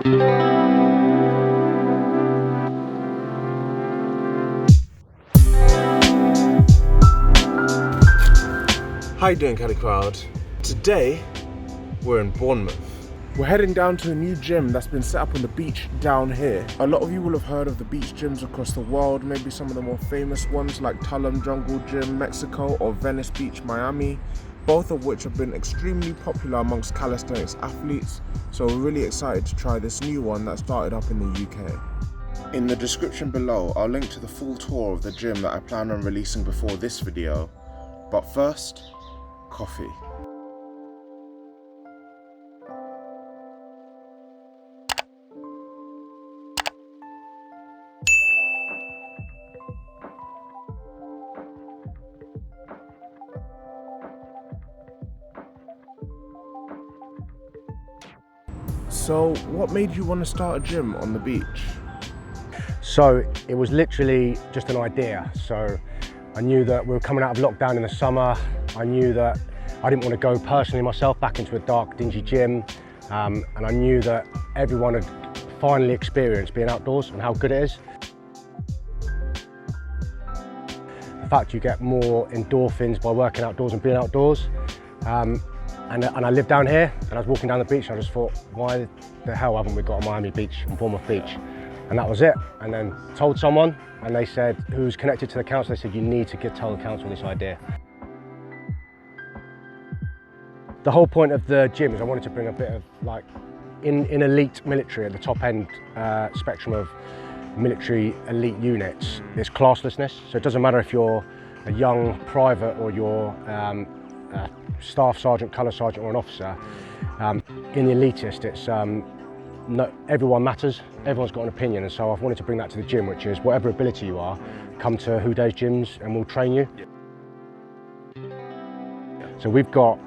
How you doing, Cali Crowd? Today, we're in Bournemouth. We're heading down to a new gym that's been set up on the beach down here. A lot of you will have heard of the beach gyms across the world, maybe some of the more famous ones like Tulum Jungle Gym, Mexico, or Venice Beach, Miami, both of which have been extremely popular amongst calisthenics athletes, so we're really excited to try this new one that started up in the UK. In the description below, I'll link to the full tour of the gym that I plan on releasing before this video, but first, coffee. So, what made you want to start a gym on the beach? So it was literally just an idea. So I knew that we were coming out of lockdown in the summer. I knew that I didn't want to go personally myself back into a dark, dingy gym. And I knew that everyone had finally experienced being outdoors and how good it is. In fact, you get more endorphins by working outdoors and being outdoors. And I live down here, and I was walking down the beach and I just thought, why the hell haven't we got a Miami Beach and Bournemouth Beach? And that was it. And then told someone, and they said, who's connected to the council, they said, you need to tell the council this idea. The whole point of the gym is I wanted to bring a bit of like, in elite military at the top end spectrum of military elite units, there's classlessness. So it doesn't matter if you're a young private or you're a staff sergeant, colour sergeant or an officer. In the elitist, it's everyone matters, everyone's got an opinion, and so I've wanted to bring that to the gym, which is whatever ability you are, come to Who Days gyms and we'll train you. So we've got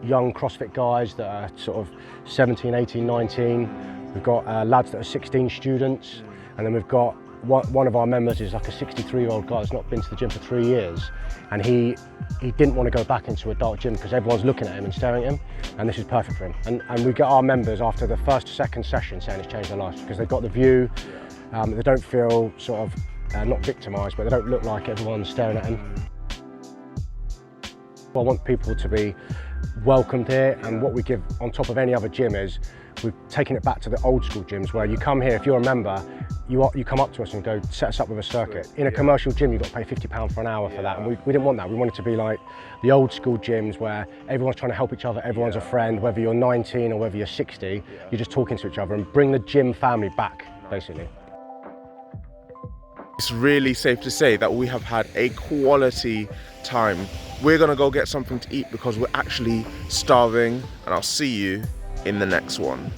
young CrossFit guys that are sort of 17, 18, 19. We've got lads that are 16 students, and then we've got one of our members is like a 63-year-old guy that's not been to the gym for 3 years, and he didn't want to go back into a dark gym because everyone's looking at him and staring at him, and this is perfect for him. And we get our members after the second session saying it's changed their lives because they've got the view, they don't feel sort of, not victimised, but they don't look like everyone's staring at them. I want people to be welcomed here, and what we give on top of any other gym is we've taken it back to the old school gyms where you come here, if you're a member, you come up to us and go, set us up with a circuit. In a commercial gym, you've got to pay £50 for an hour for that, and we didn't want that. We wanted to be like the old school gyms where everyone's trying to help each other, everyone's a friend, whether you're 19 or whether you're 60, you're just talking to each other, and bring the gym family back, basically. It's really safe to say that we have had a quality time. We're gonna go get something to eat because we're actually starving, and I'll see you in the next one.